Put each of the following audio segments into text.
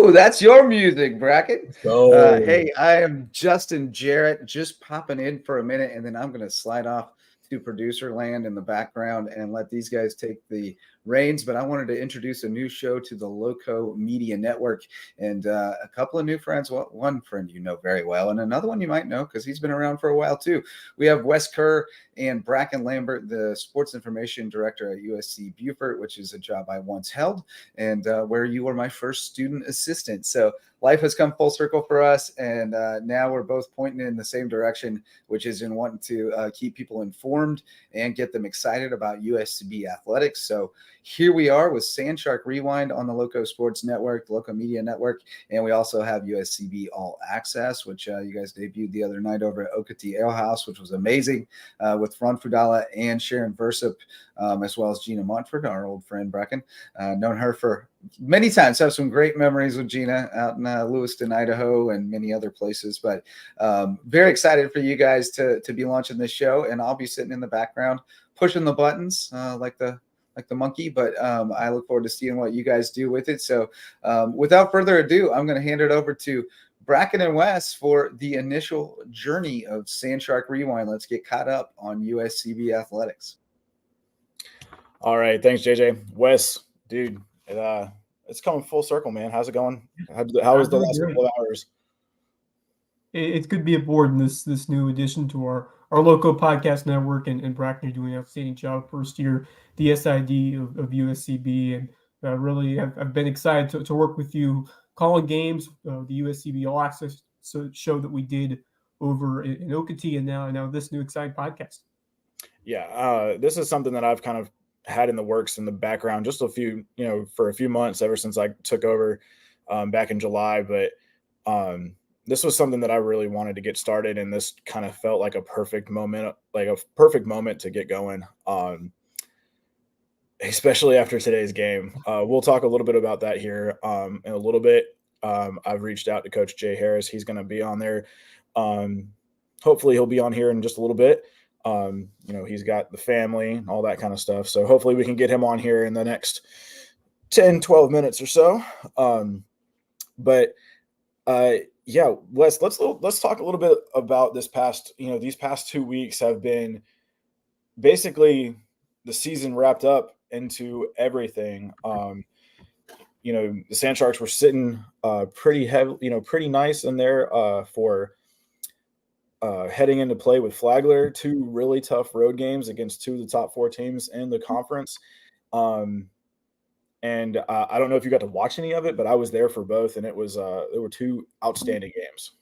Ooh, that's your music, Brackin. So Hey, I am Justin Jarrett, just popping in for a minute, and then I'm going to slide off to producer land in the background and let these guys take the reins. But I wanted to introduce a new show to the Lowco Media Network and a couple of new friends. Well, one friend you know very well, and another one you might know because he's been around for a while too. We have Wes Kerr and Brackin Lambert, the sports information director at USC Beaufort, which is a job I once held, and where you were my first student assistant. So life has come full circle for us, and now we're both pointing in the same direction, which is in wanting to keep people informed and get them excited about USCB athletics. So here we are with Sand Shark Rewind on the Lowco Sports Network, Lowco Media Network, and we also have USCB All Access, which you guys debuted the other night over at Okati Ale House, which was amazing, with Ron Fudala and Sharon Versup, as well as Gina Montford, our old friend Brackin. Known her for many times, have some great memories with Gina out in Lewiston, Idaho, and many other places. But very excited for you guys to be launching this show, and I'll be sitting in the background pushing the buttons like the monkey. But I look forward to seeing what you guys do with it. So without further ado, I'm going to hand it over to Brackin and Wes for the initial journey of Sand Shark Rewind. Let's get caught up on USCB athletics. All right, thanks, JJ. Wes, dude, it's coming full circle, man. How's it going? How was the last couple of hours? It's good to be aboard in this new addition to our local podcast network, and Brackin, you're doing an outstanding job. First year, the SID of USCB, and really I've been excited to work with you, calling games, the USCB All Access show that we did over in Okati, and now this new exciting podcast. Yeah, this is something that I've kind of had in the works in the background just for a few months ever since I took over back in July. But this was something that I really wanted to get started, and this kind of felt like a perfect moment to get going. Especially after today's game. We'll talk a little bit about that here in a little bit. I've reached out to Coach Jay Harris. He's going to be on there. Hopefully he'll be on here in just a little bit. He's got the family and all that kind of stuff. So hopefully we can get him on here in the next 10, 12 minutes or so. Yeah, Wes, let's talk a little bit about this past, these past 2 weeks have been basically the season wrapped up into everything. The Sand Sharks were sitting pretty heavy, pretty nice in there for heading into play with Flagler, 2 really tough road games against 2 of the top 4 teams in the conference. And I don't know if you got to watch any of it, but I was there for both, and there were 2 outstanding games.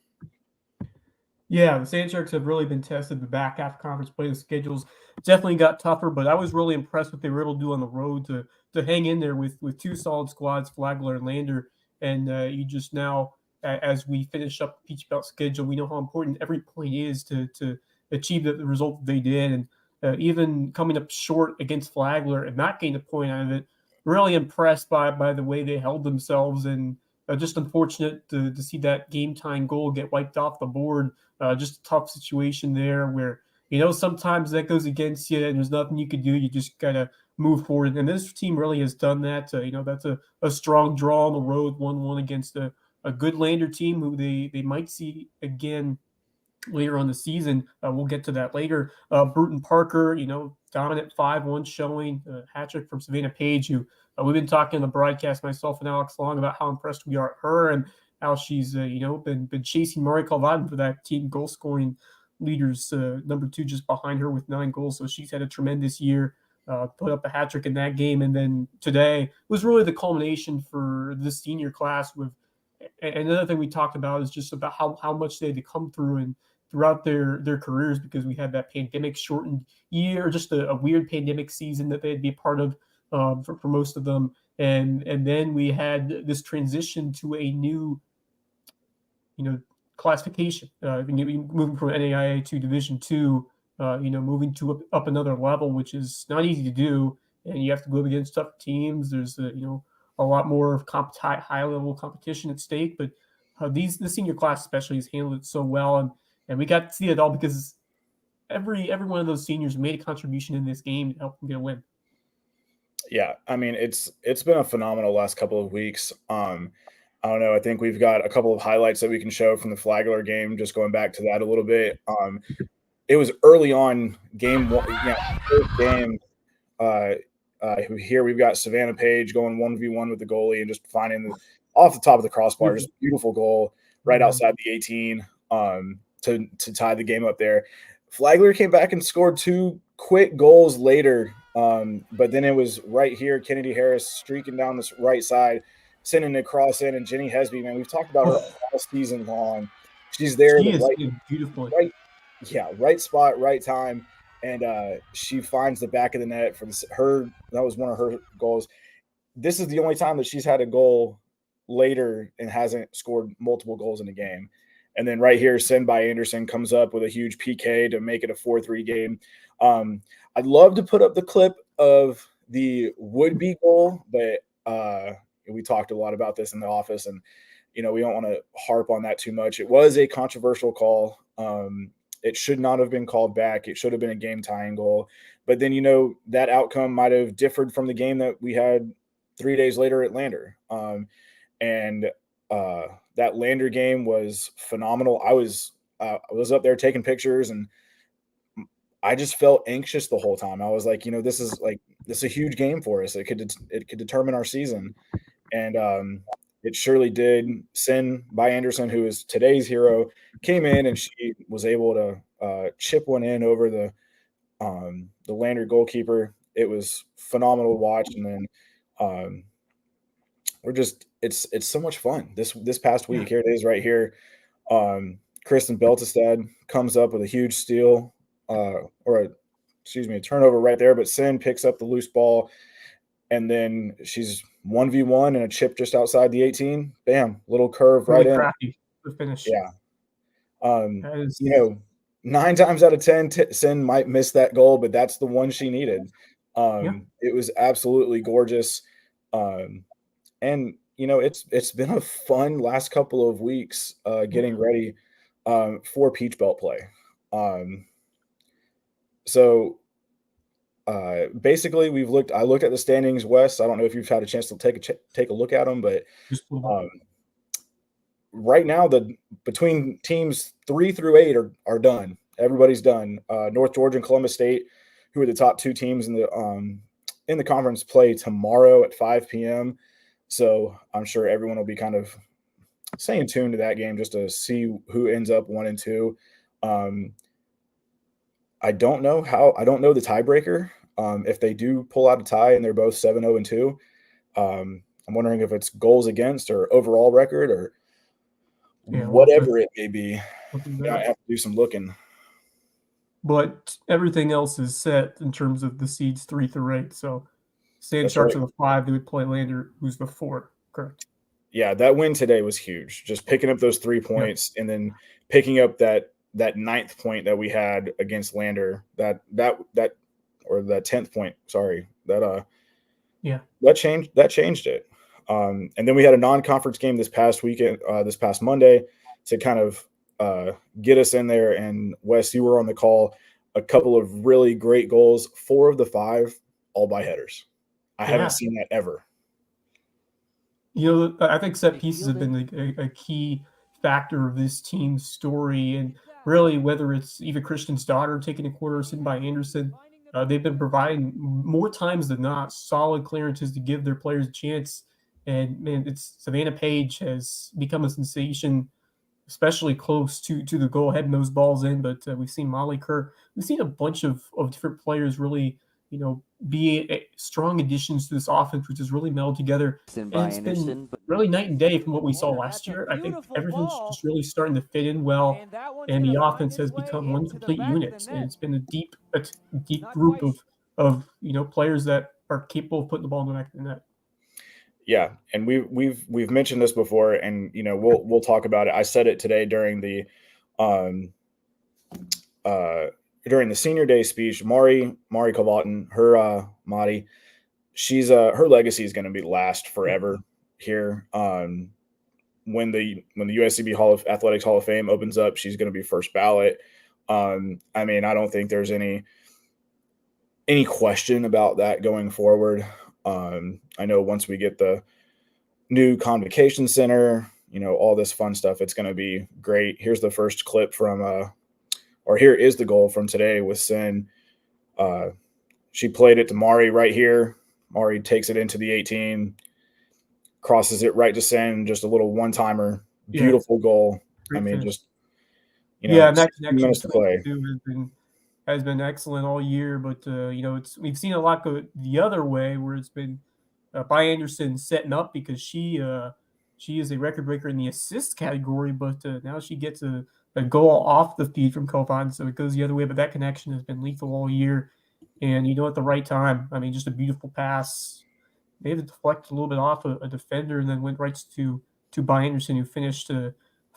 Yeah, the Sand Sharks have really been tested. The back half conference play, the schedules definitely got tougher, but I was really impressed what they were able to do on the road to hang in there with 2 solid squads, Flagler and Lander. And you just now, as we finish up the Peach Belt schedule, we know how important every point is to achieve the result that they did. And even coming up short against Flagler and not getting a point out of it, really impressed by the way they held themselves, and just unfortunate to see that game-time goal get wiped off the board. Just a tough situation there where, sometimes that goes against you and there's nothing you can do. You just got to move forward. And this team really has done that. That's a strong draw on the road, 1-1 against a good Lander team who they might see again later on the season. We'll get to that later. Bruton Parker, dominant 5-1 showing, hat trick from Savannah Page, who we've been talking on the broadcast, myself and Alex Long, about how impressed we are at her and how she's been chasing Mari Calvaden for that team goal scoring leaders, number 2 just behind her with 9 goals. So she's had a tremendous year. Put up a hat trick in that game, and then today was really the culmination for this senior class. With another thing we talked about is just about how much they had to come through and throughout their careers, because we had that pandemic shortened year, just a weird pandemic season that they'd be a part of for most of them. And then we had this transition to a new, classification, moving from NAIA to Division II, moving to up another level, which is not easy to do. And you have to go up against tough teams. There's, a lot more high level competition at stake, but the senior class especially has handled it so well. And we got to see it all because every one of those seniors made a contribution in this game to help them get a win. Yeah, I mean, it's been a phenomenal last couple of weeks. I don't know. I think we've got a couple of highlights that we can show from the Flagler game. Just going back to that a little bit. It was early on game one. First game. Here we've got Savannah Page going 1v1 with the goalie and just finding off the top of the crossbar, just beautiful goal right outside the 18 to tie the game up there. Flagler came back and scored 2 quick goals later, but then it was right here, Kennedy Harris streaking down this right side, sending it across in, and Jenny Hesby, man, we've talked about her all season long. She's there, beautifully. Right spot, right time. And she finds the back of the net for that was one of her goals. This is the only time that she's had a goal later and hasn't scored multiple goals in a game. And then right here, Send by Anderson comes up with a huge PK to make it a 4-3 game. I'd love to put up the clip of the would-be goal, but we talked a lot about this in the office, and we don't want to harp on that too much. It was a controversial call. It should not have been called back. It should have been a game-tying goal. But then, that outcome might have differed from the game that we had 3 days later at Lander. That Lander game was phenomenal. I was up there taking pictures, and I just felt anxious the whole time. I was like, this is a huge game for us. It could determine our season. And it surely did. Sin by Anderson, who is today's hero, came in and she was able to chip one in over the Lander goalkeeper. It was phenomenal to watch. And then it's so much fun. This past week, here it is right here. Kristen Beltestad comes up with a huge steal, a turnover right there. But Sin picks up the loose ball, and then she's 1v1 and a chip just outside the 18. Bam, little curve right in. Crafty to finish. Yeah. 9 times out of 10, Sin might miss that goal, but that's the one she needed. It was absolutely gorgeous. And it's been a fun last couple of weeks getting ready for Peach Belt play. Basically, I looked at the standings, Wes. I don't know if you've had a chance to take a look at them, but right now between teams 3 through 8 are done. Everybody's done. North Georgia and Columbus State, who are the top 2 teams in the conference, play tomorrow at 5 p.m. So I'm sure everyone will be kind of staying tuned to that game just to see who ends up 1 and 2. I don't know the tiebreaker. If they do pull out a tie and they're both 7-0 and 2, I'm wondering if it's goals against or overall record or whatever it may be. I have to do some looking. But everything else is set in terms of the seeds 3 through 8. So Sand Sharks are the 5. They would play Lander, who's the 4. Correct. Yeah, that win today was huge. Just picking up those 3 points and then picking up that 9th point that we had against Lander, that or that 10th point, sorry, that changed it. And then we had a non-conference game this past weekend, this past Monday, to kind of get us in there. And Wes, you were on the call. A couple of really great goals, 4 of the 5, all by headers. I haven't seen that ever. I think set pieces have been a key factor of this team's story, and really whether it's Eva Christian's daughter taking a corner, Sin by Anderson, they've been providing more times than not solid clearances to give their players a chance. And man, Savannah Page has become a sensation, especially close to the goal, heading those balls in. But we've seen Molly Kerr. We've seen a bunch of different players really, be strong additions to this offense, which has really melded together. And it's been really night and day from what we saw last year. I think everything's just really starting to fit in well, and the offense has become one complete unit. And it's been a deep group of players that are capable of putting the ball in the back of the net. Yeah, and we've mentioned this before, and we'll talk about it. I said it today during the senior day speech. Mari Kovatin, her Madi, she's her legacy is going to be last forever here. When the USCB Athletics Hall of Fame opens up, she's going to be first ballot. I don't think there's any question about that going forward. I know once we get the new convocation center, all this fun stuff. It's going to be great. Here's the first clip from, or here is the goal from today with Sin. She played it to Mari right here. Mari takes it into the 18, crosses it right to Sin, just a little one-timer, beautiful goal. Great I mean, finish. just, And that connection minutes to play. Has been excellent all year, but we've seen a lot go the other way where it's been by Anderson setting up because she is a record breaker in the assist category, but now she gets a goal off the feed from Kovan, so it goes the other way. But that connection has been lethal all year, and at the right time. I mean, just a beautiful pass. Maybe deflected a little bit off a defender and then went right to By Anderson, who finished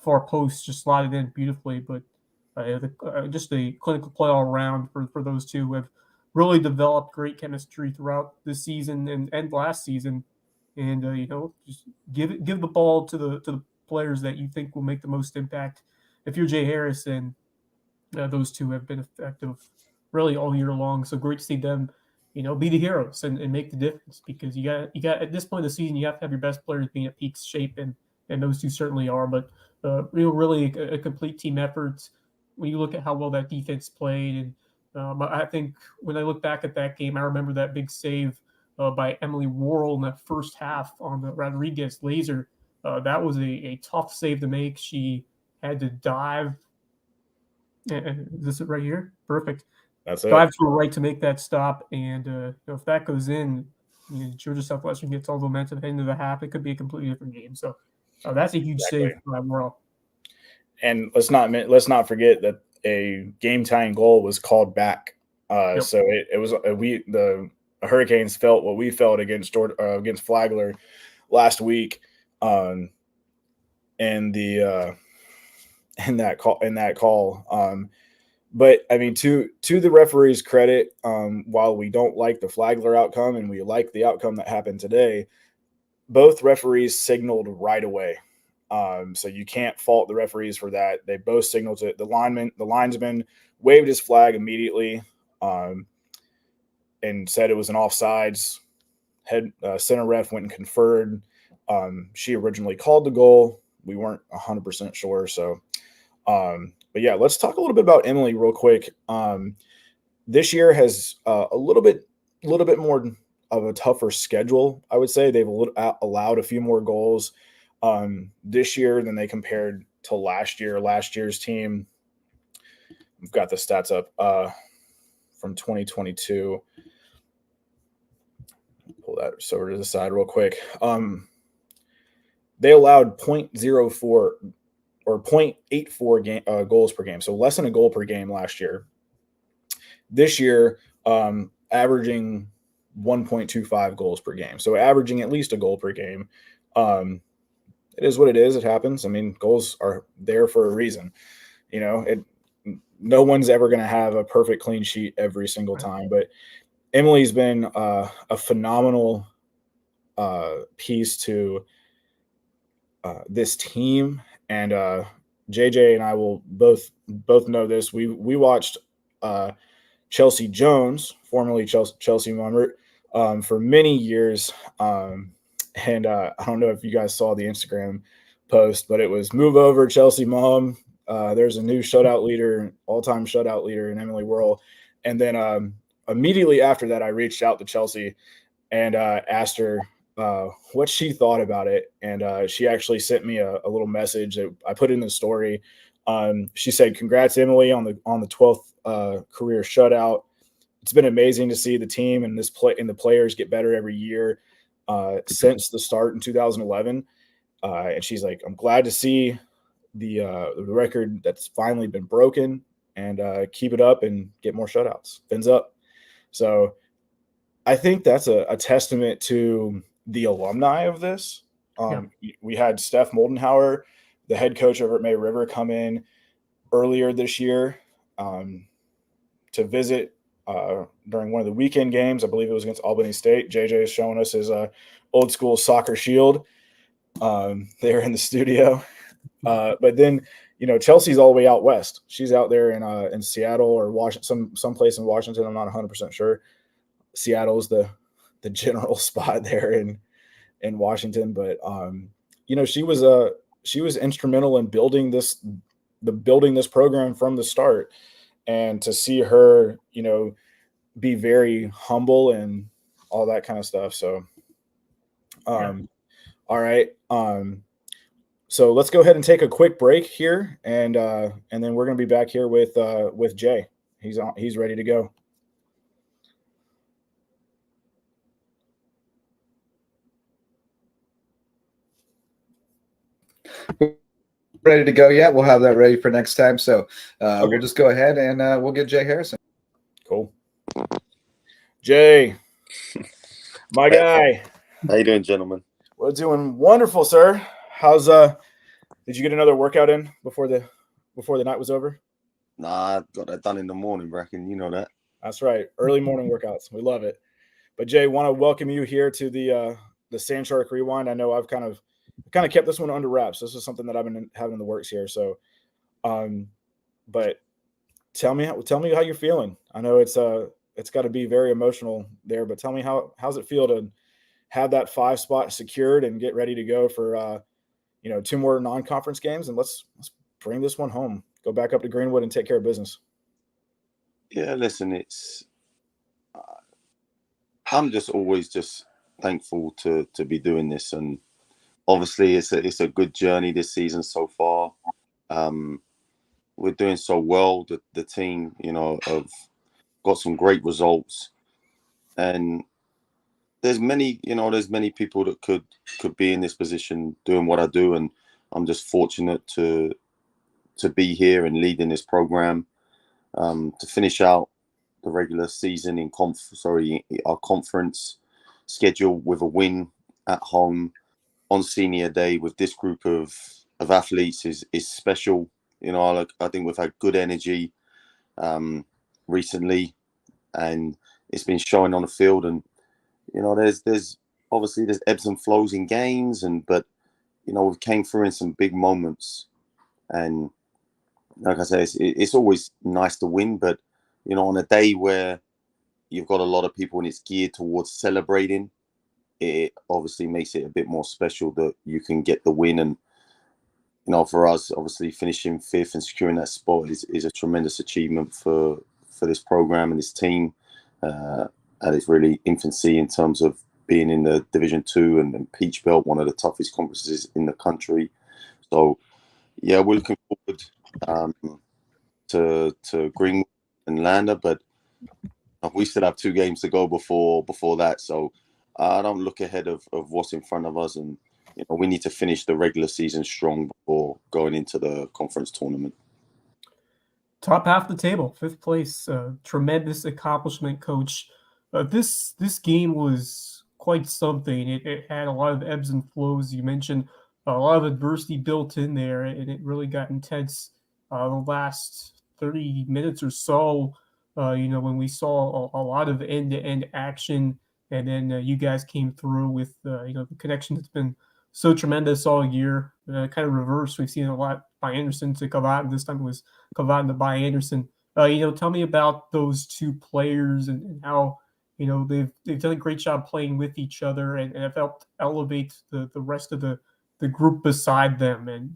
far post, just slotted in beautifully. But just a clinical play all around for those two who have really developed great chemistry throughout this season and last season. And just give the ball to the players that you think will make the most impact. If you're Jay Harris, and those two have been effective really all year long. So great to see them, be the heroes and make the difference, because you got at this point in the season, you have to have your best players being at peak shape, and those two certainly are. But really a complete team effort when you look at how well that defense played. And I think when I look back at that game, I remember that big save by Emily Worrell in that first half on the Rodriguez laser. That was a tough save to make. She had to dive. Is this it right here? Perfect. That's it. Dive to her right to make that stop. And if that goes in, Georgia Southwestern gets all the momentum heading into the half. It could be a completely different game. So that's a huge save by Worrell. And let's not forget that a game-tying goal was called back. So it was the Hurricanes felt what we felt against Flagler last week, in that call. But I mean, to the referee's credit, while we don't like the Flagler outcome and we like the outcome that happened today, both referees signaled right away. So you can't fault the referees for that. They both signaled to the linesman waved his flag immediately, and said it was an offsides. Center ref went and conferred. She originally called the goal. We weren't 100% sure. So, but yeah, let's talk a little bit about Emily real quick. This year has a little bit more of a tougher schedule, I would say. They've allowed a few more goals this year than they compared to last year. Last year's team, we've got the stats up from 2022. Pull that over to the side real quick. They allowed 0.04 or 0.84 goals per game, so less than a goal per game last year. This year, averaging 1.25 goals per game, so averaging at least a goal per game. It is what it is. It happens. I mean, goals are there for a reason. No one's ever going to have a perfect clean sheet every single time, but Emily's been a phenomenal piece to this team, and JJ and I will both know this. We watched Chelsea Jones, formerly Chelsea Lambert, for many years, and I don't know if you guys saw the Instagram post, but it was "Move over, Chelsea Mom." There's a new shutout leader, all-time shutout leader in Emily Worrell, and then immediately after that, I reached out to Chelsea and asked her what she thought about it. And she actually sent me a little message that I put in the story. She said, "Congrats, Emily, on the 12th career shutout. It's been amazing to see the team and the players get better every year since the start in 2011." And she's like, "I'm glad to see the record that's finally been broken, and keep it up and get more shutouts. Fins up." So I think that's a testament to the alumni of this. We had Steph Moldenhauer, the head coach over at May River, come in earlier this year to visit during one of the weekend games. I believe it was against Albany State. JJ is showing us his old school soccer shield there in the studio. But then, Chelsea's all the way out west. She's out there in Seattle or Washington, someplace in Washington. I'm not 100% sure. Seattle's the general spot there in Washington. But she was instrumental in building this program from the start, and to see her, be very humble and all that kind of stuff. So, all right. So let's go ahead and take a quick break here, and then we're going to be back here with Jay. He's ready to go. Ready to go? Yeah, we'll have that ready for next time. So we'll just go ahead and we'll get Jay Harrison. Cool. Jay, my guy. How you doing, gentlemen? We're doing wonderful, sir. How's did you get another workout in before the night was over? Nah, I got that done in the morning, Brackin. You know that. That's right. Early morning workouts. We love it. But Jay, want to welcome you here to the Sand Shark Rewind. I know I've kind of kept this one under wraps. This is something that I've been having in the works here. So, but tell me how you're feeling. I know it's got to be very emotional there, but tell me how's it feel to have that 5 spot secured and get ready to go for 2 more non-conference games, and let's bring this one home. Go back up to Greenwood and take care of business. Yeah, listen, it's I'm just always just thankful to be doing this, and obviously it's a good journey this season so far. We're doing so well. The team, have got some great results, and there's many people that could be in this position doing what I do, and I'm just fortunate to be here and leading this program, to finish out the regular season in our conference schedule with a win at home on senior day with this group of athletes is special. I think we've had good energy recently, and it's been showing on the field. And there's obviously ebbs and flows in games, but we came through in some big moments, and like I say, it's always nice to win, but on a day where you've got a lot of people and it's geared towards celebrating, it obviously makes it a bit more special that you can get the win. And for us, obviously finishing 5th and securing that spot is a tremendous achievement for this program and this team at its really infancy in terms of being in the Division 2 and Peach Belt, one of the toughest conferences in the country. So yeah, we're looking forward to Greenwood and Lander, but we still have 2 games to go before that. So I don't look ahead of what's in front of us, and we need to finish the regular season strong before going into the conference tournament. Top half of the table, 5th place, tremendous accomplishment, Coach. This game was quite something. It had a lot of ebbs and flows. You mentioned a lot of adversity built in there, and it really got intense the last 30 minutes or so. When we saw a lot of end-to-end action, and then you guys came through with the connection that's been so tremendous all year. Kind of reverse. We've seen a lot by Anderson to Cavatin. This time it was Cavatin to by Anderson. Tell me about those 2 players and how they've done a great job playing with each other and have helped elevate the rest of the group beside them, and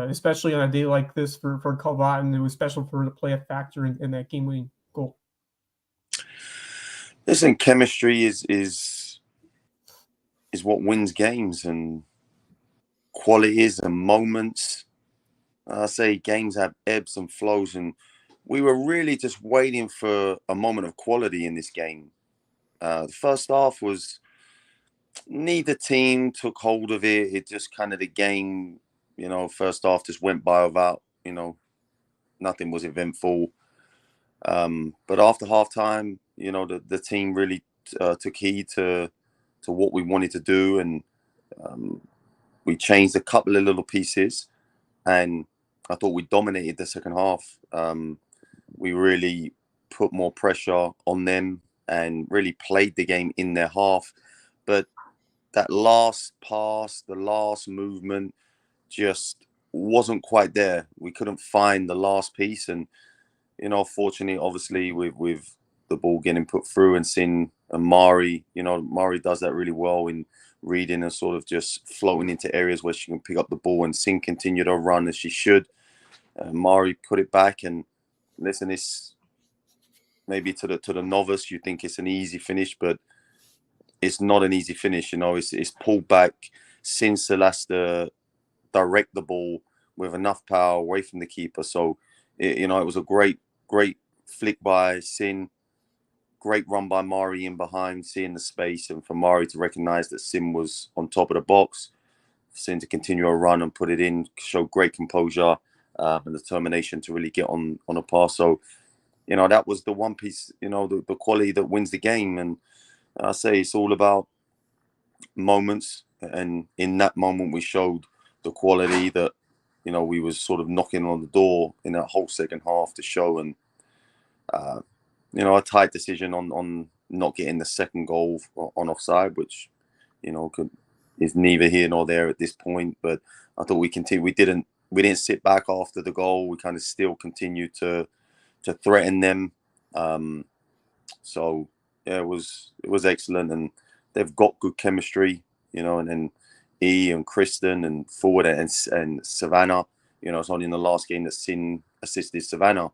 especially on a day like this for Cavatin, it was special for her to play a factor in that game-winning goal. Listen, chemistry is what wins games, and qualities and moments. I say games have ebbs and flows, and we were really just waiting for a moment of quality in this game. The first half was neither team took hold of it. It just kind of the game, first half just went by without, nothing was eventful. But after halftime, the team really took heed to what we wanted to do, and we changed a couple of little pieces, and I thought we dominated the second half. We really put more pressure on them and really played the game in their half. But that last pass, the last movement just wasn't quite there. We couldn't find the last piece. And, fortunately, obviously, with the ball getting put through and seeing And Mari, Mari does that really well in reading and sort of just floating into areas where she can pick up the ball, and Sin continued her run as she should. Mari put it back, and listen, it's maybe to the novice, you think it's an easy finish, but it's not an easy finish. It's pulled back. Sin still has to direct the ball with enough power away from the keeper. So, it was a great flick by Sin. Great run by Mari in behind, seeing the space, and for Mari to recognize that Sin was on top of the box. Sin to continue a run and put it in, show great composure and determination to really get on a pass. So, that was the one piece, the quality that wins the game. And I say it's all about moments. And in that moment, we showed the quality that, we was sort of knocking on the door in that whole second half to show. And, a tight decision on not getting the second goal on offside, which, is neither here nor there at this point. But I thought we continued. We didn't sit back after the goal. We kind of still continued to threaten them. So yeah, it was excellent, and they've got good chemistry, and then E and Kristen and forward and Savannah. It's only in the last game that Sin assisted Savannah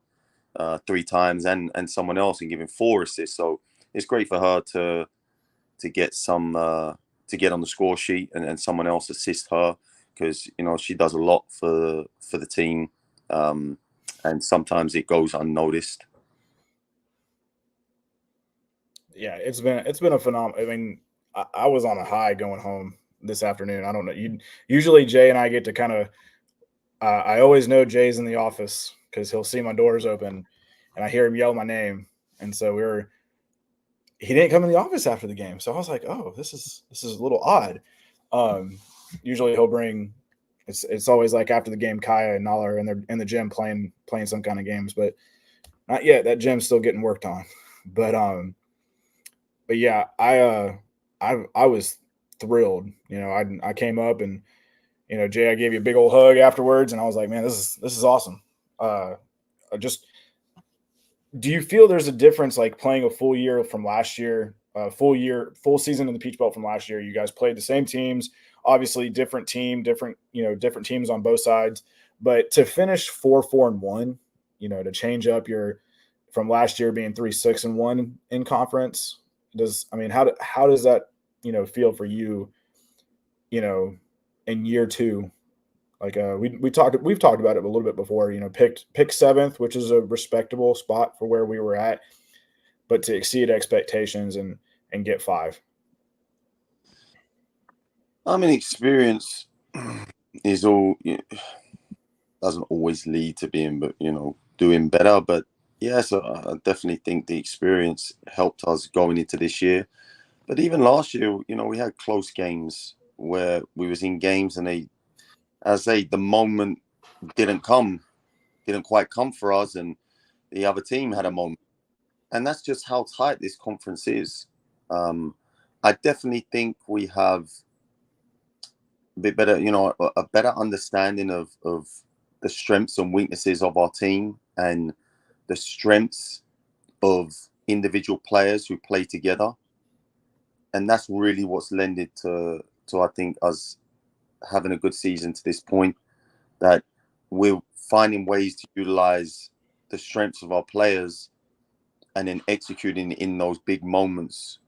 3 times and someone else and giving 4 assists. So it's great for her to get some to get on the score sheet and someone else assist her, because she does a lot for the team, and sometimes it goes unnoticed. Yeah, it's been a phenomenal. I mean, I was on a high going home this afternoon. I don't know. Usually Jay and I get to kind of. I always know Jay's in the office because he'll see my doors open, and I hear him yell my name. And so he didn't come in the office after the game, so I was like, oh, this is a little odd. Usually he'll bring. It's always like after the game, Kaya and Nala are in the gym playing some kind of games, but not yet. That gym's still getting worked on. But yeah, I was thrilled. I came up and Jay, I gave you a big old hug afterwards, and I was like, man, this is awesome. Do you feel there's a difference, like playing a full year from last year, full season in the Peach Belt from last year? You guys played the same teams, obviously different different teams on both sides, but to finish 4-4-1, to change up from last year being 3-6-1 in conference. How does that, feel for you, in year 2? Like we've talked about it a little bit before, pick 7th, which is a respectable spot for where we were at, but to exceed expectations and get 5. Experience is all, doesn't always lead to being, but doing better. But yeah, so I definitely think the experience helped us going into this year. But even last year, we had close games where we was in games and the moment didn't quite come for us, and the other team had a moment. And that's just how tight this conference is. I definitely think we have a bit better, a better understanding of the strengths and weaknesses of our team and the strengths of individual players who play together. And that's really what's lended to I think, us having a good season to this point, that we're finding ways to utilize the strengths of our players and then executing in those big moments.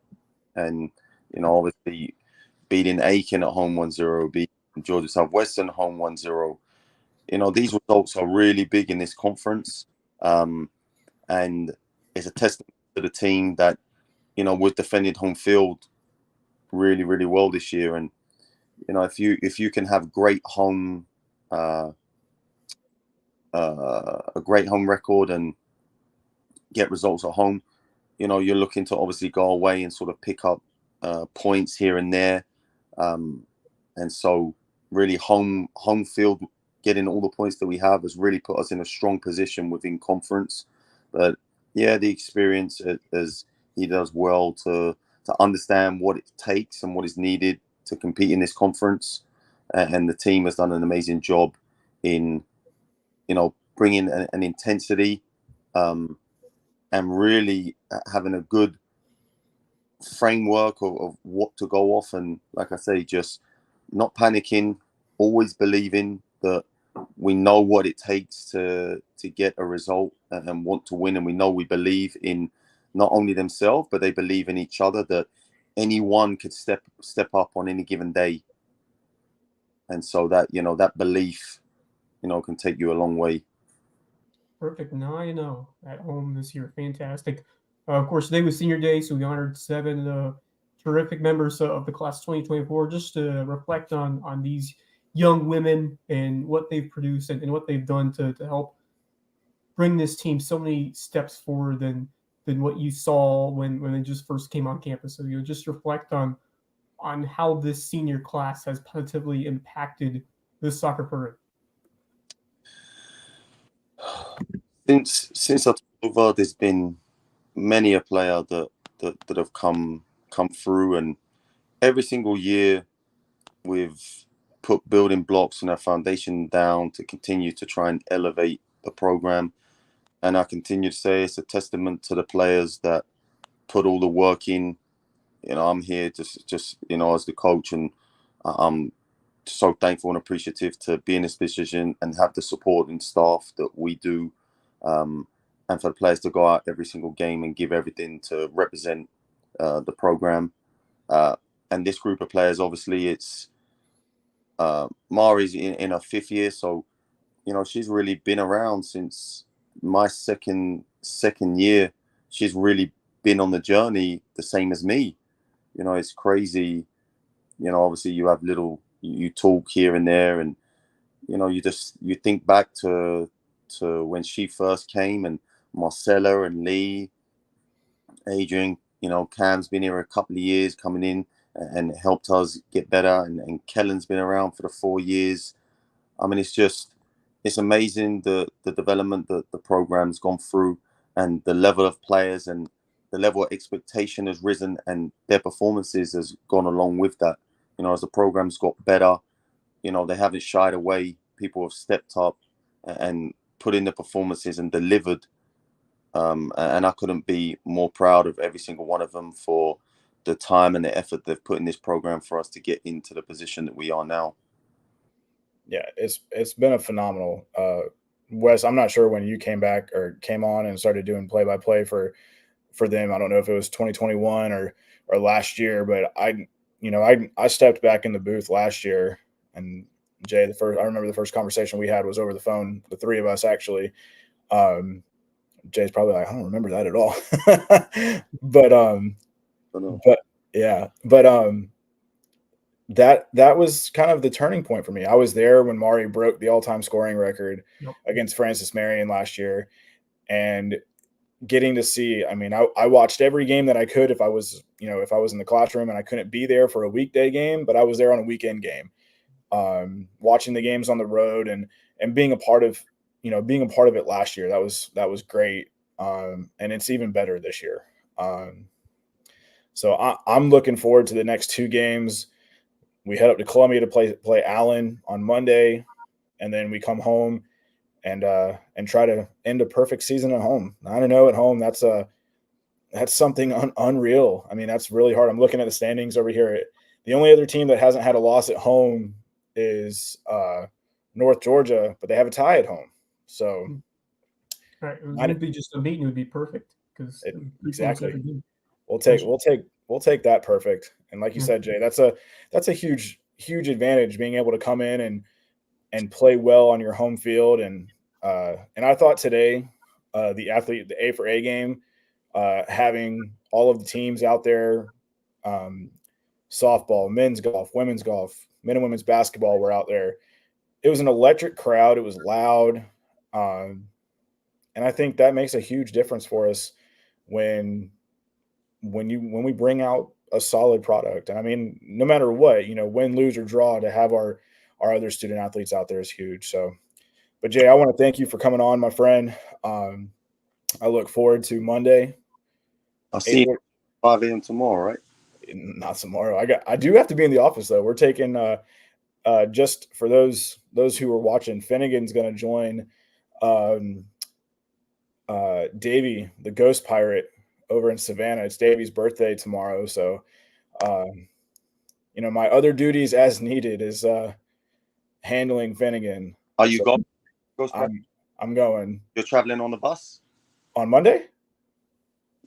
And, obviously beating Aiken at home 1-0, beating Georgia Southwestern at home 1-0. These results are really big in this conference. And it's a testament to the team that, we've defended home field really, really well this year. And, if you can have great home, a great home record and get results at home, you're looking to obviously go away and sort of pick up points here and there. And so really home field, getting all the points that we have has really put us in a strong position within conference. But yeah, the experience, as he does well to understand what it takes and what is needed to compete in this conference. And the team has done an amazing job in, bringing an intensity and really having a good framework of what to go off, and like I say, just not panicking, always believing that we know what it takes to get a result and want to win, and we believe in not only themselves but they believe in each other, that anyone could step up on any given day, and so that that belief can take you a long way. Perfect. 9-0 at home this year. Fantastic. Of course, today was senior day, so we honored 7 terrific members of the class 2024. Just to reflect on these young women and what they've produced and what they've done to help bring this team so many steps forward than what you saw when they just first came on campus. So just reflect on how this senior class has positively impacted this soccer program. Since I took over, there's been many a player that have come through, and every single year we've put building blocks and our foundation down to continue to try and elevate the program. And I continue to say it's a testament to the players that put all the work in. I'm here just as the coach, and I'm so thankful and appreciative to be in this position and have the support and staff that we do. And for the players to go out every single game and give everything to represent the program. And this group of players, obviously, it's Mari's in her 5th year, so she's really been around since my second year. She's really been on the journey the same as me. It's crazy. Obviously you have you talk here and there, and you think back to when she first came, and Marcella and Lee, Adrian, Cam's been here a couple of years coming in and helped us get better, and Kellen's been around for the 4 years. I mean, it's amazing the development that the program's gone through, and the level of players and the level of expectation has risen, and their performances has gone along with that. As the program's got better, they haven't shied away. People have stepped up and put in the performances and delivered. And I couldn't be more proud of every single one of them for the time and the effort they've put in this program for us to get into the position that we are now. Yeah, it's been a phenomenal. Wes, I'm not sure when you came back or came on and started doing play-by-play for them. I don't know if it was 2021 or last year, but I stepped back in the booth last year, and Jay, I remember the first conversation we had was over the phone, the 3 of us actually. Jay's probably like, I don't remember that at all. That was kind of the turning point for me. I was there when Mari broke the all-time scoring record against Francis Marion last year, and getting to see, I watched every game that I could if I was in the classroom and I couldn't be there for a weekday game, but I was there on a weekend game, watching the games on the road and being a part of it last year. That was great. And it's even better this year. So I'm looking forward to the next 2 games. We head up to Columbia to play Allen on Monday, and then we come home and try to end a perfect season at home. 9-0 at home. That's something unreal. That's really hard. I'm looking at the standings over here. The only other team that hasn't had a loss at home is North Georgia, but they have a tie at home. So, right, it would be just a meeting. It would be perfect because exactly. We'll take that perfect. And like you said, Jay, that's a huge advantage, being able to come in and play well on your home field. And I thought today, the A for A game, having all of the teams out there, softball, men's golf, women's golf, men and women's basketball were out there. It was an electric crowd. It was loud. And I think that makes a huge difference for us when we bring out a solid product. And no matter what, win, lose, or draw, to have our other student athletes out there is huge. So, but Jay, I want to thank you for coming on, my friend. I look forward to Monday. I'll see you 5 a.m. tomorrow, right? Not tomorrow. I do have to be in the office though. We're taking just for those who are watching, Finnegan's going to join Davey, the Ghost Pirate, over in Savannah. It's Davey's birthday tomorrow, so my other duties as needed is handling Finnegan. Are you So going? I'm going You're traveling on the bus? on Monday.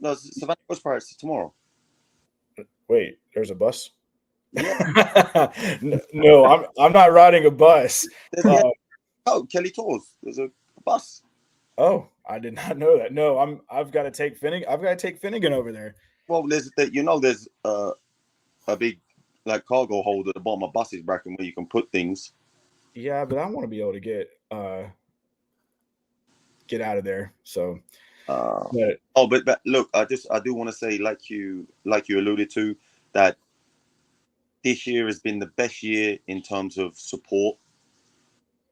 No, Savannah Ghost Pirates tomorrow. Wait, there's a bus? Yeah. No, I'm not riding a bus. Kelly Tours. There's a bus. Oh, I did not know that. No, I've got to take Finnegan. I've got to take Finnegan over there. Well, there's a big like cargo hold at the bottom of buses, Brackin, where you can put things. Yeah, but I want to be able to get out of there. So, but look, I do want to say, like you alluded to, that this year has been the best year in terms of support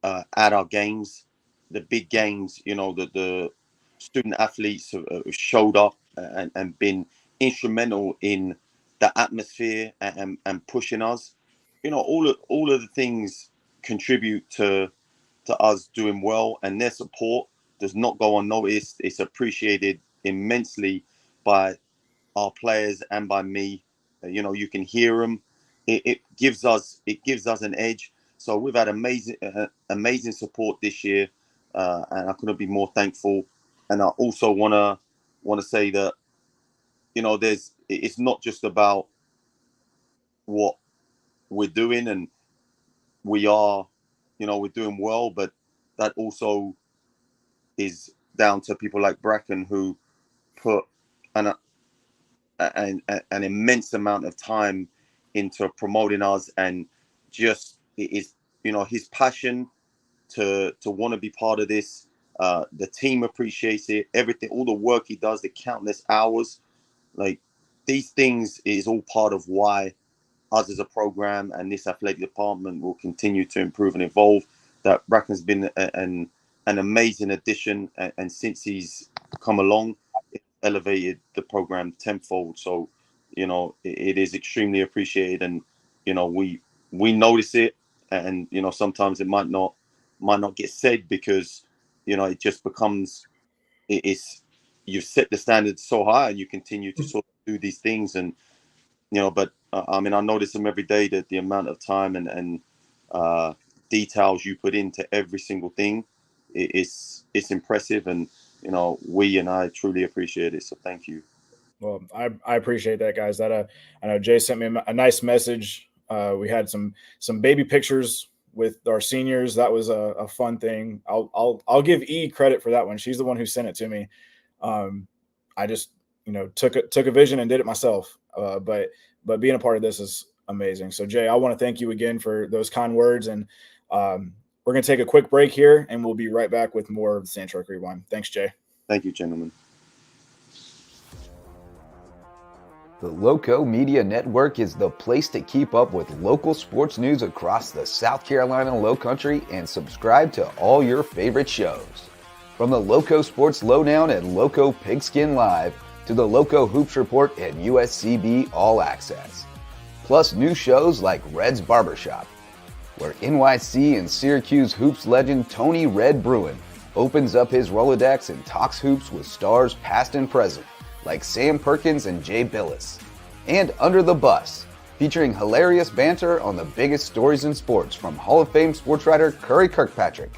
at our games, the big games. The student athletes have showed up and been instrumental in the atmosphere and pushing us. All of the things contribute to us doing well, and their support does not go unnoticed. It's appreciated immensely by our players and by me. You can hear them. It gives us an edge. So we've had amazing support this year, and I couldn't be more thankful. And I also wanna say that it's not just about what we're doing, and we're doing well, but that also is down to people like Brackin, who put an immense amount of time into promoting us, and just it is his passion to want to be part of this. The team appreciates it, everything, all the work he does, the countless hours, like these things is all part of why us as a program and this athletic department will continue to improve and evolve. That Brackin's been an amazing addition, and since he's come along, it elevated the program tenfold. So, it is extremely appreciated, and we notice it, and sometimes it might not get said, because it just becomes it's you've set the standard so high, and you continue to sort of do these things, and but I mean, I notice them every day, that the amount of time and details you put into every single thing, it's impressive, and I truly appreciate it. So thank you. Well, I appreciate that, guys. That I know Jay sent me a nice message. We had some baby pictures with our seniors. That was a fun thing. I'll give E credit for that one. She's the one who sent it to me. I just took a vision and did it myself. But being a part of this is amazing. So Jay, I want to thank you again for those kind words, and we're going to take a quick break here, and we'll be right back with more of the Sand Shark Rewind. Thanks, Jay. Thank you, gentlemen. The Lowco Media Network is the place to keep up with local sports news across the South Carolina Lowcountry and subscribe to all your favorite shows. From the Lowco Sports Lowdown at Lowco Pigskin Live to the Lowco Hoops Report at USCB All Access. Plus new shows like Red's Barbershop, where NYC and Syracuse hoops legend Tony Red Bruin opens up his Rolodex and talks hoops with stars past and present, like Sam Perkins and Jay Billis. And Under the Bus, featuring hilarious banter on the biggest stories in sports from Hall of Fame sports writer Curry Kirkpatrick,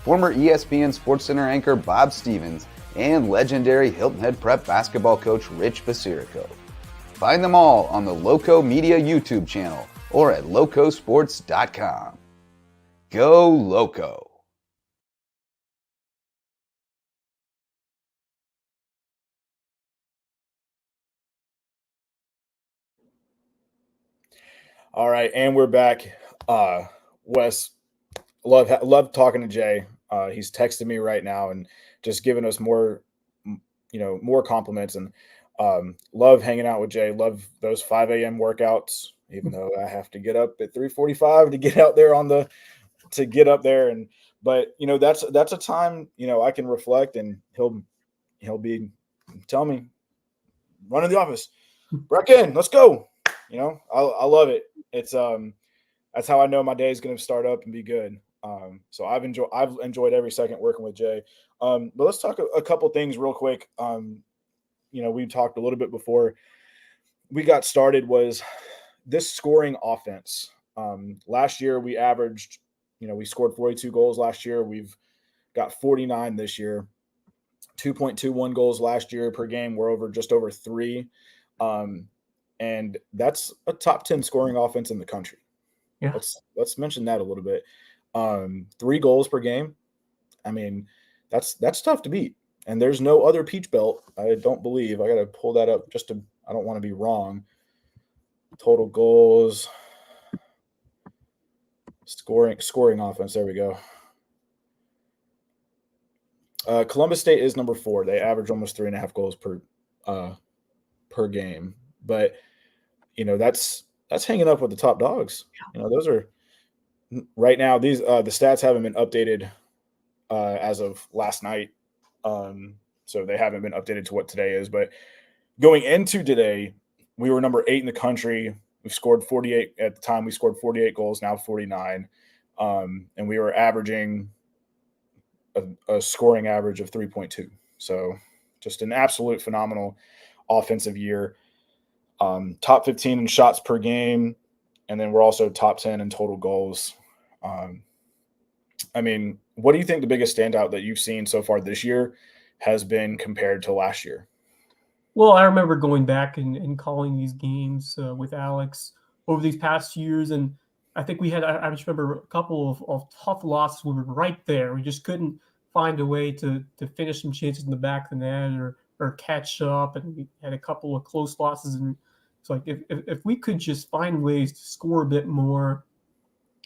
former ESPN SportsCenter anchor Bob Stevens, and legendary Hilton Head Prep basketball coach Rich Basirico. Find them all on the Lowco Media YouTube channel or at locosports.com. Go Lowco! All right, and we're back. Wes, love talking to Jay. He's texting me right now and just giving us more compliments, and love hanging out with Jay. Love those 5 a.m. workouts, even though I have to get up at 3:45 to get out there but that's a time I can reflect, and he'll be telling me, run to the office, Brackin, let's go. I love it. It's that's how I know my day is going to start up and be good. So I've enjoyed every second working with Jay. But let's talk a couple things real quick. we talked a little bit before we got started was this scoring offense. Last year we averaged, we scored 42 goals last year. We've got 49 this year, 2.21 goals last year per game. We're just over 3. And that's a top 10 scoring offense in the country. Yeah. Let's mention that a little bit. 3 goals per game. I mean, that's tough to beat. And there's no other Peach Belt, I don't believe. I got to pull that up I don't want to be wrong. Total goals, scoring offense. There we go. Columbus State is number 4. They average almost 3.5 goals per game. But that's hanging up with the top dogs. Those are right now. These the stats haven't been updated as of last night, so they haven't been updated to what today is. But going into today, we were number 8 in the country. We scored 48 at the time. We scored 48 goals, now 49, and we were averaging a scoring average of 3.2. So just an absolute phenomenal offensive year. Top 15 in shots per game, and then we're also top 10 in total goals. I mean, what do you think the biggest standout that you've seen so far this year has been compared to last year? Well, I remember going back and calling these games with Alex over these past years, and I think I just remember a couple of tough losses. We were right there. We just couldn't find a way to finish some chances in the back of the net or catch up, and we had a couple of close losses. And it's like if we could just find ways to score a bit more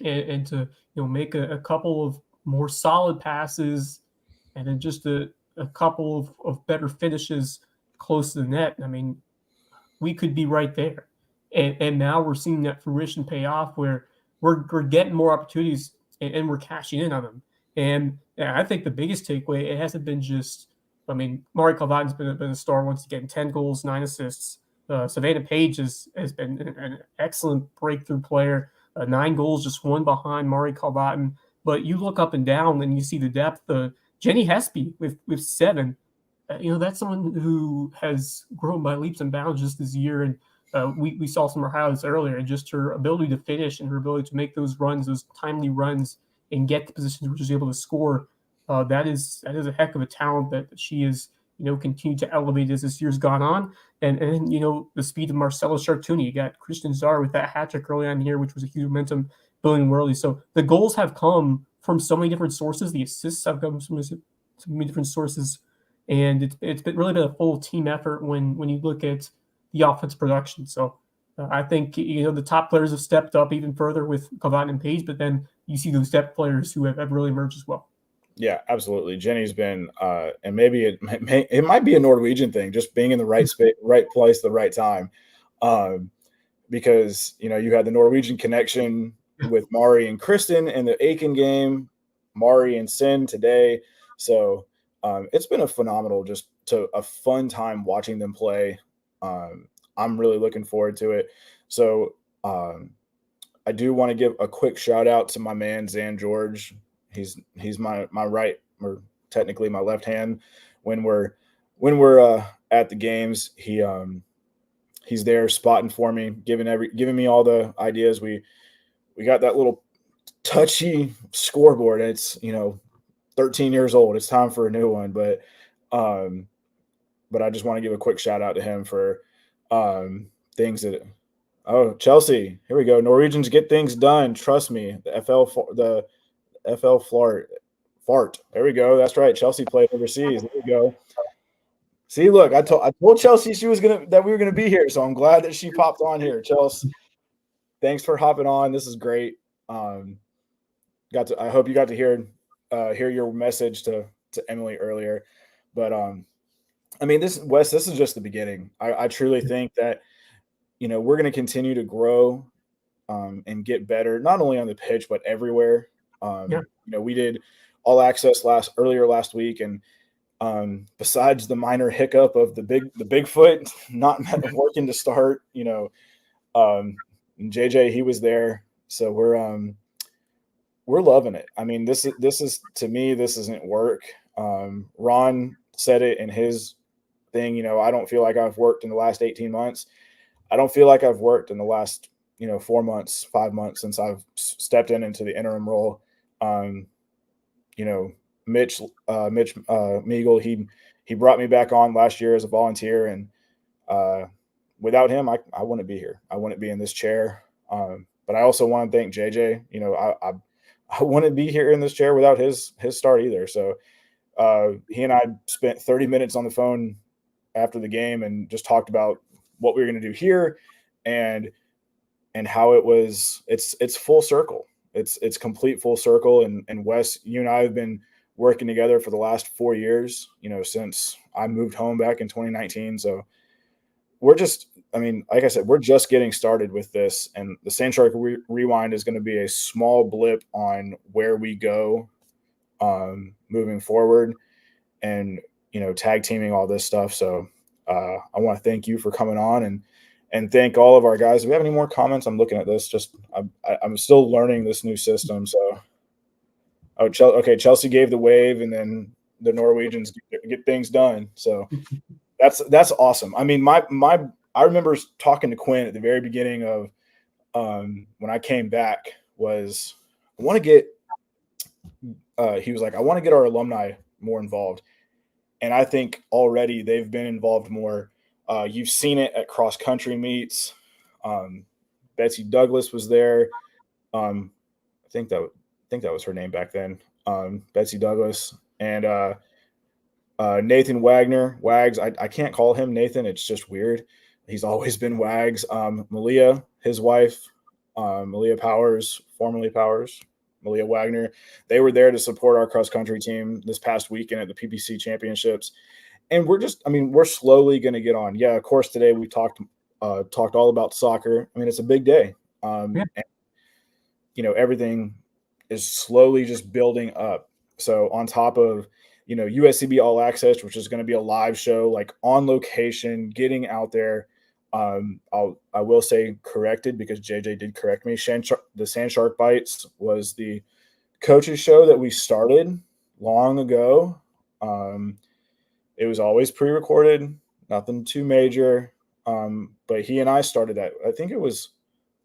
and to make a couple of more solid passes, and then just a couple of better finishes close to the net, I mean, we could be right there. And now we're seeing that fruition pay off where we're getting more opportunities and we're cashing in on them. And I think the biggest takeaway, it hasn't been just, I mean, Mari Calvatin's been a star once again, 10 goals, 9 assists. Savannah Page has been an excellent breakthrough player, 9 goals, just 1 behind Mari Calvatin. But you look up and down and you see the depth. Jenny Hespy with 7. That's someone who has grown by leaps and bounds just this year. And we saw some of her highlights earlier, and just her ability to finish and her ability to make those runs, those timely runs, and get the positions where she's able to score. That is a heck of a talent that she is, continued to elevate as this year's gone on. And the speed of Marcella Chartuni. You got Christian Czar with that hat trick early on here, which was a huge momentum building early. So the goals have come from so many different sources. The assists have come from so many different sources. And it's really been a full team effort when you look at the offense production. So I think, the top players have stepped up even further with Calvatin and Page, but then you see those depth players who have really emerged as well. Yeah, absolutely. Jenny's been, and maybe it might be a Norwegian thing, just being in the right space, right place, the right time. Because, you had the Norwegian connection with Mari and Kristen in the Aiken game, Mari and Sin today. So it's been a phenomenal, a fun time watching them play. I'm really looking forward to it. So I do want to give a quick shout out to my man, Zan George. He's my right, or technically my left hand when we're at the games. He's there spotting for me, giving me all the ideas. We got that little touchy scoreboard. And it's 13 years old. It's time for a new one, but I just want to give a quick shout out to him for things that. Oh, Chelsea, here we go. Norwegians get things done. Trust me. The FL fart. There we go. That's right. Chelsea played overseas. There we go. See, look, I told Chelsea that we were gonna be here, so I'm glad that she popped on here. Chelsea, thanks for hopping on. This is great. I hope you got to hear your message to Emily earlier. But I mean, this is just the beginning. I truly think that we're going to continue to grow and get better, not only on the pitch but everywhere. We did all access earlier last week, and besides the minor hiccup of the Bigfoot not working to start, JJ, he was there, so we're loving it. I mean, this is to me, this isn't work. Ron said it in his thing. You know, I don't feel like I've worked in the last 18 months. I don't feel like I've worked in the last, 4 months, 5 months since I've stepped into the interim role. Mitch Meagle, he brought me back on last year as a volunteer, and without him, I wouldn't be here. I wouldn't be in this chair. But I also want to thank JJ. I wouldn't be here in this chair without his start either. So he and I spent 30 minutes on the phone after the game and just talked about what we were going to do here and how it's full circle. It's complete full circle. And Wes, you and I have been working together for the last 4 years, since I moved home back in 2019. So we're just, like I said, we're just getting started with this, and the Sand Shark Rewind is going to be a small blip on where we go moving forward, and tag teaming all this stuff. So I want to thank you for coming on, and thank all of our guys. Do we have any more comments? I'm looking at this. I'm still learning this new system. So Chelsea gave the wave, and then the Norwegians get things done. So that's awesome. I remember talking to Quinn at the very beginning of when I came back, was I want to get he was like, I want to get our alumni more involved. And I think already they've been involved more. You've seen it at cross country meets. Betsy Douglas was there. I think that was her name back then. Betsy Douglas and Nathan Wagner. Wags. I can't call him Nathan. It's just weird. He's always been Wags. Malia, his wife, Malia Powers, formerly Powers, Malia Wagner. They were there to support our cross country team this past weekend at the PPC championships. And we're slowly going to get on. Yeah, of course, today we talked all about soccer. It's a big day. And, everything is slowly just building up. So on top of, USCB All Access, which is going to be a live show, like on location, getting out there. I will say corrected, because JJ did correct me. The Sand Shark Bites was the coaches show that we started long ago. It was always pre-recorded, nothing too major. But he and I started that. I think was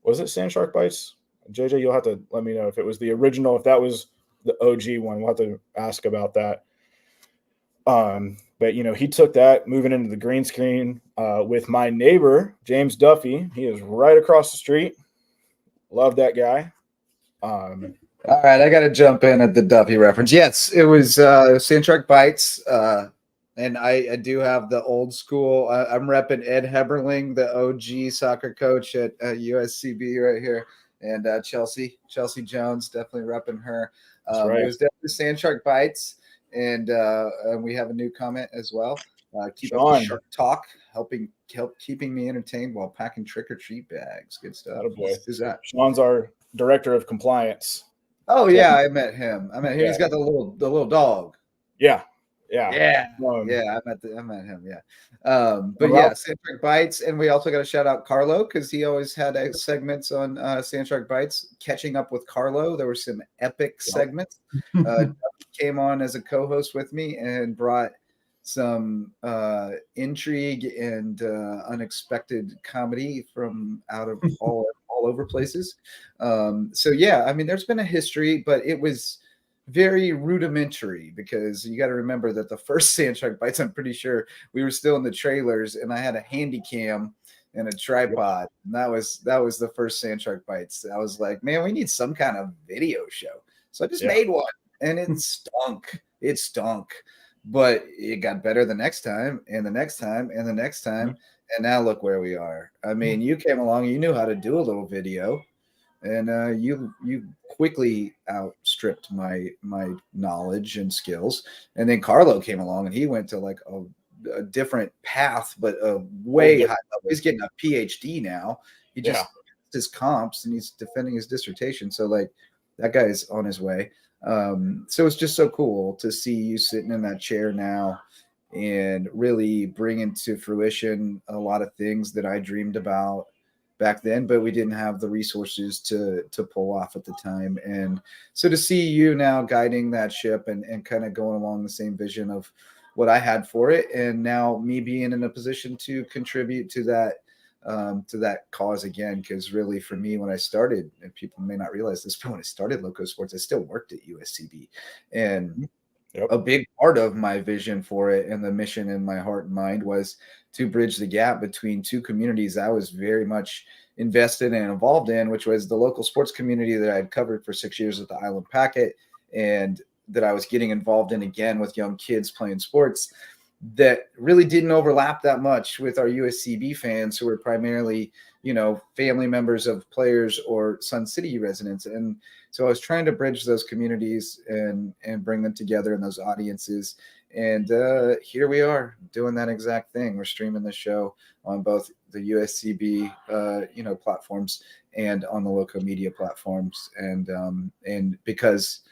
it Sand Shark Bites? JJ, you'll have to let me know if it was the original, if that was the OG one. We'll have to ask about that. But he took that, moving into the green screen with my neighbor, James Duffy. He is right across the street. Love that guy. All right, I got to jump in at the Duffy reference. Yes, it was Sand Shark Bites. And I do have the old school. I'm repping Ed Heberling, the OG soccer coach at USCB right here. And Chelsea Jones, definitely repping her. Right. It was definitely Sand Shark Bites. And we have a new comment as well. Keep up the shark talk, help keeping me entertained while packing trick-or-treat bags. Good stuff. Who's that? Sean's our director of compliance. Oh, yeah, I met him. Yeah. He's got the little dog. Yeah. I met him. Yeah. But yeah, Sand Shark Bites, and we also got to shout out Carlo, because he always had segments on Sand Shark Bites. Catching up with Carlo, there were some epic segments. Came on as a co-host with me and brought some intrigue and unexpected comedy from out of all over places. So yeah, there's been a history, but it was very rudimentary, because you got to remember that the first Sand Shark Bites, I'm pretty sure we were still in the trailers, and I had a handy cam and a tripod, and that was the first Sand Shark Bites. I was like, man, we need some kind of video show, so I just made one, and it stunk. But it got better the next time, and the next time, and the next time, and now look where we are. You came along, you knew how to do a little video, and you quickly outstripped my knowledge and skills. And then Carlo came along, and he went to like a different path, but a way high level. He's getting a PhD now. He just his comps, and he's defending his dissertation. So like that guy's on his way. So it's just so cool to see you sitting in that chair now and really bringing to fruition a lot of things that I dreamed about back then, but we didn't have the resources to pull off at the time. And so to see you now guiding that ship and kind of going along the same vision of what I had for it. And now me being in a position to contribute to that cause again, because really for me, when I started, and people may not realize this, but when I started Lowco Sports, I still worked at USCB. And a big part of my vision for it and the mission in my heart and mind was to bridge the gap between two communities I was very much invested and involved in, which was the local sports community that I had covered for 6 years at the Island Packet, and that I was getting involved in again with young kids playing sports that really didn't overlap that much with our USCB fans, who were primarily, family members of players or Sun City residents. And so I was trying to bridge those communities and bring them together in those audiences. And here we are doing that exact thing. We're streaming the show on both the USCB, platforms and on the Lowco Media platforms. And because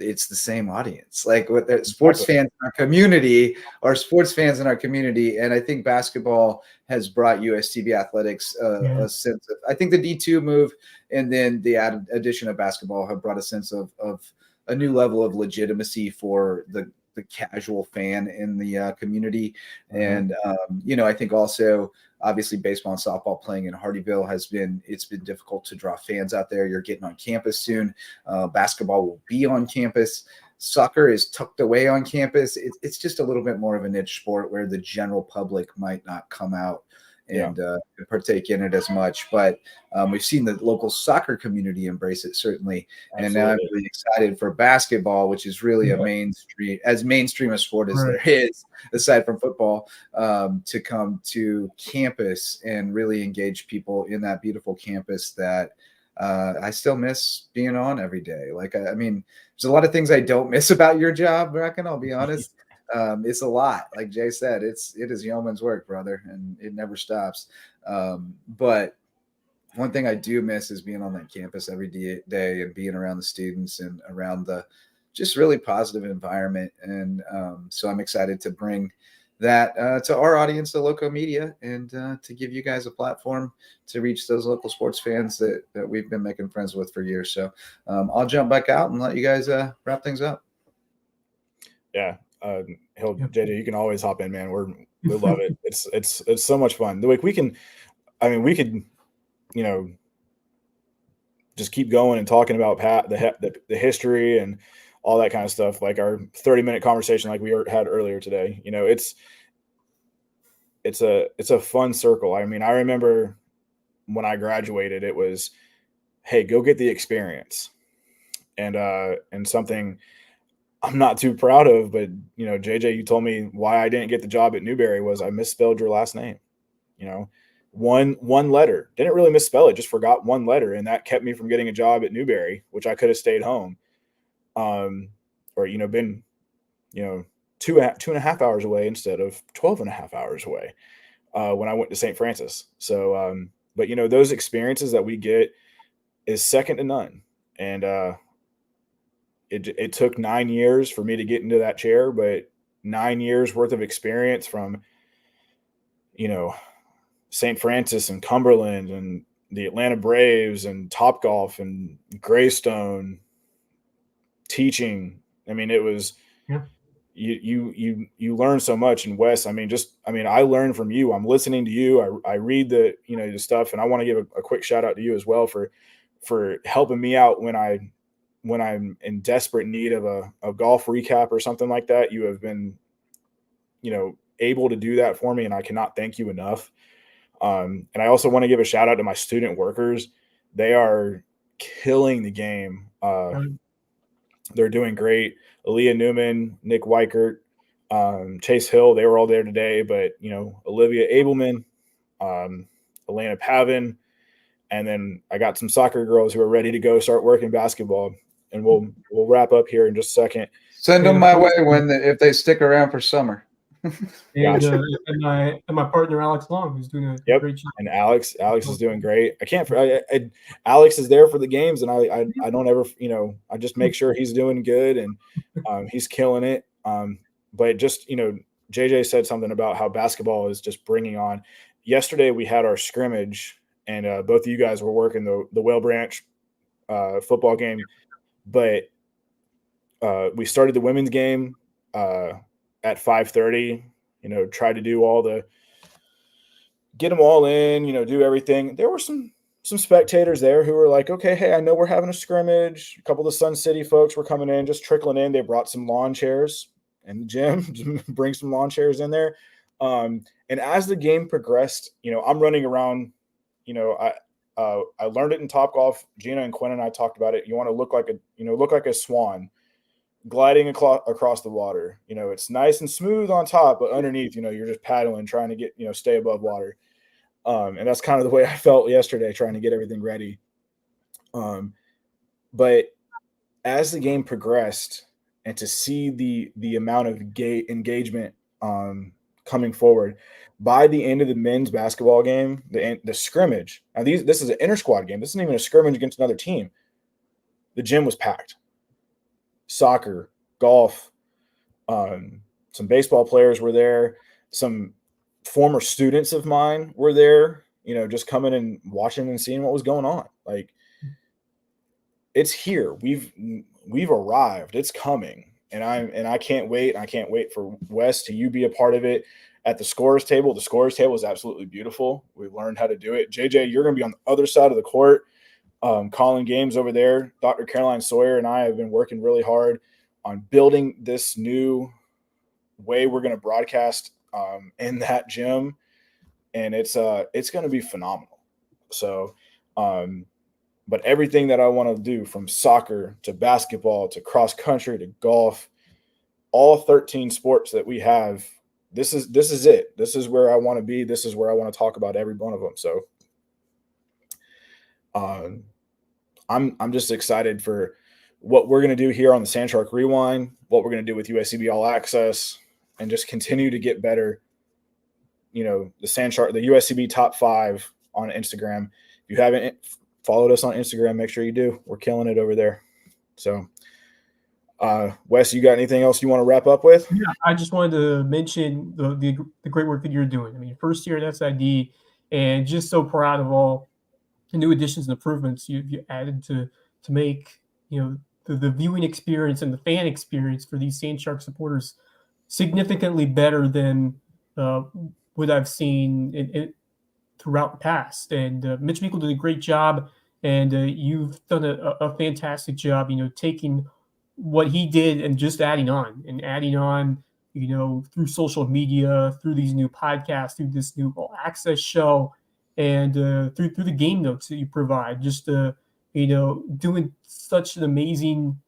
it's the same audience, like what the sports fans in our community are sports fans in our community. And I think basketball has brought USCB athletics a sense of, I think the D2 move and then the addition of basketball have brought a sense of a new level of legitimacy for the casual fan in the community. And, I think also, obviously, baseball and softball playing in Hardyville it's been difficult to draw fans out there. You're getting on campus soon. Basketball will be on campus. Soccer is tucked away on campus. It's just a little bit more of a niche sport where the general public might not come out and partake in it as much. But we've seen the local soccer community embrace it, certainly. Absolutely. And now I'm really excited for basketball, which is really as mainstream a sport as there is, aside from football, to come to campus and really engage people in that beautiful campus that I still miss being on every day. Like, I mean, there's a lot of things I don't miss about your job, Brackin, I'll be honest. It's a lot. Like Jay said, it is yeoman's work, brother, and it never stops. But one thing I do miss is being on that campus every day and being around the students and around the just really positive environment. And so I'm excited to bring that to our audience, the Lowco Media, and to give you guys a platform to reach those local sports fans that we've been making friends with for years. So I'll jump back out and let you guys wrap things up. Yeah. JJ, you can always hop in, man. We love it. It's so much fun. We could, just keep going and talking about the history and all that kind of stuff. Like our 30-minute conversation, like we had earlier today. It's a fun circle. I mean, I remember when I graduated, it was, hey, go get the experience, and something I'm not too proud of, but JJ, you told me why I didn't get the job at Newberry was I misspelled your last name. One letter. Didn't really misspell it, just forgot one letter, and that kept me from getting a job at Newberry, which I could have stayed home, or been 2.5 hours away instead of 12.5 hours away when I went to St. Francis. So, but those experiences that we get is second to none, and It took 9 years for me to get into that chair, but 9 years worth of experience from, St. Francis and Cumberland and the Atlanta Braves and Topgolf and Greystone teaching. I mean, it was, you learn so much. And Wes, I learn from you. I'm listening to you. I read the stuff, and I want to give a quick shout out to you as well for helping me out when I'm in desperate need of a golf recap or something like that. You have been, able to do that for me, and I cannot thank you enough. And I also want to give a shout out to my student workers. They are killing the game. They're doing great. Aaliyah Newman, Nick Weichert, Chase Hill, they were all there today, but Olivia Abelman, Elena Pavin, and then I got some soccer girls who are ready to go start working basketball. And we'll wrap up here in just a second. Send them my way if they stick around for summer. And my partner Alex Long, who's doing a great job. And Alex is doing great. Alex is there for the games, and I don't ever I just make sure he's doing good, and he's killing it. But just JJ said something about how basketball is just bringing on. Yesterday we had our scrimmage, and both of you guys were working the Whale Branch football game. But we started the women's game at 5:30, try to do get them all in, do everything. There were some spectators there who were like, okay, hey, I know we're having a scrimmage. A couple of the Sun City folks were coming in, just trickling in. They brought some lawn chairs in the gym, bring some lawn chairs in there. And as the game progressed, I'm running around, I learned it in Topgolf. Gina and Quinn and I talked about it. You want to look like a swan gliding across the water. It's nice and smooth on top, but underneath, you're just paddling, trying to get, stay above water. And that's kind of the way I felt yesterday, trying to get everything ready. But as the game progressed, and to see the amount of engagement coming forward, by the end of the men's basketball game, the scrimmage. Now this is an inter-squad game. This isn't even a scrimmage against another team. The gym was packed. Soccer, golf, some baseball players were there. Some former students of mine were there, just coming and watching and seeing what was going on. Like, it's here. We've arrived. It's coming. And I can't wait. I can't wait for Wes to be a part of it at the scorers table. The scorers table is absolutely beautiful. We've learned how to do it. JJ, you're going to be on the other side of the court, calling games over there. Dr. Caroline Sawyer and I have been working really hard on building this new way we're going to broadcast in that gym, and it's going to be phenomenal. So, but everything that I want to do, from soccer to basketball to cross country to golf, all 13 sports that we have, this is it. This is where I want to be. This is where I want to talk about every one of them. So, I'm just excited for what we're going to do here on the Sand Shark Rewind, what we're going to do with USCB All Access, and just continue to get better. The Sand Shark, the USCB Top 5 on Instagram. If you haven't followed us on Instagram, make sure you do. We're killing it over there. So, Wes, you got anything else you want to wrap up with? Yeah, I just wanted to mention the great work that you're doing. I mean, first year at SID, and just so proud of all the new additions and improvements you added to make the viewing experience and the fan experience for these Sand Shark supporters significantly better than what I've seen throughout the past. And Mitch Meikle did a great job, and you've done a fantastic job, taking what he did and just adding on, through social media, through these new podcasts, through this new All Access show, and through the game notes that you provide. Just doing such an amazing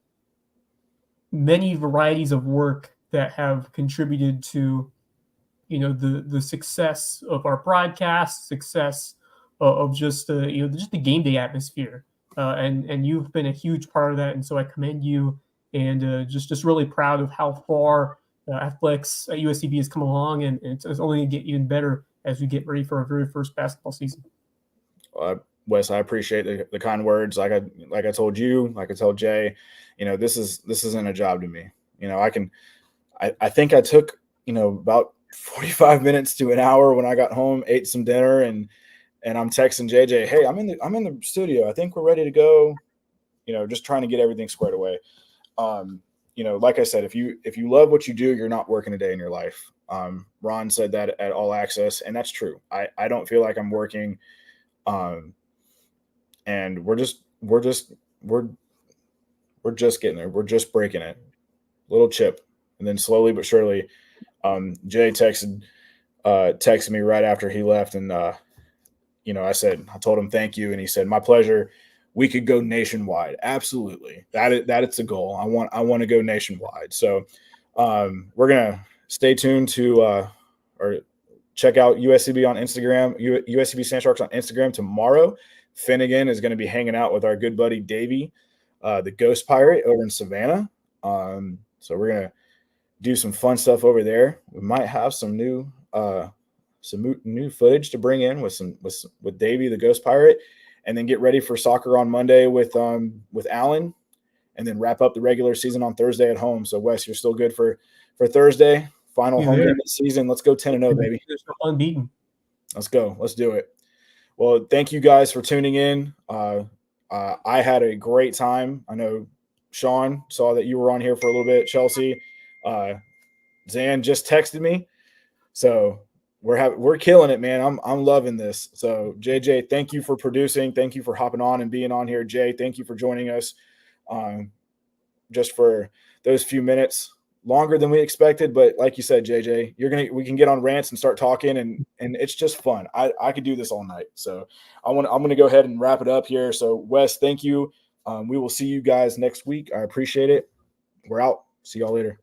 many varieties of work that have contributed to the success of our broadcast, success of just just the game day atmosphere, and you've been a huge part of that, and so I commend you, and just really proud of how far athletics at USCB has come along, and it's only going to get even better as we get ready for our very first basketball season. Wes, I appreciate the kind words. Like I told you, like I told Jay, this isn't a job to me. I think I took about 45 minutes to an hour when I got home, ate some dinner, and I'm texting JJ, hey, I'm in the studio. I think we're ready to go. Just trying to get everything squared away. Like I said, if you love what you do, you're not working a day in your life. Ron said that at All Access, and that's true. I don't feel like I'm working. And we're just getting there. We're just breaking it, little chip, and then slowly but surely. Jay texted me right after he left, and I told him thank you, and he said, my pleasure. We could go nationwide. Absolutely, that is the goal. I want to go nationwide. So we're gonna stay tuned to or check out USCB on Instagram, USCB Sand Sharks on Instagram tomorrow. Finnegan is going to be hanging out with our good buddy Davey, the Ghost Pirate, over in Savannah. So we're going to do some fun stuff over there. We might have some new footage to bring in with Davey, the Ghost Pirate, and then get ready for soccer on Monday with Alan, and then wrap up the regular season on Thursday at home. So Wes, you're still good for Thursday, final home game of the season. Let's go 10-0, baby. Unbeaten. Let's go. Let's do it. Well, thank you guys for tuning in. I had a great time. I know Sean saw that you were on here for a little bit. Chelsea, Zan just texted me, so we're killing it, man. I'm loving this. So JJ, thank you for producing. Thank you for hopping on and being on here. Jay, thank you for joining us. Just for those few minutes, longer than we expected, but like you said, JJ, we can get on rants and start talking, and it's just fun. I could do this all night. So I'm gonna go ahead and wrap it up here. So Wes, thank you. We will see you guys next week. I appreciate it. We're out. See y'all later.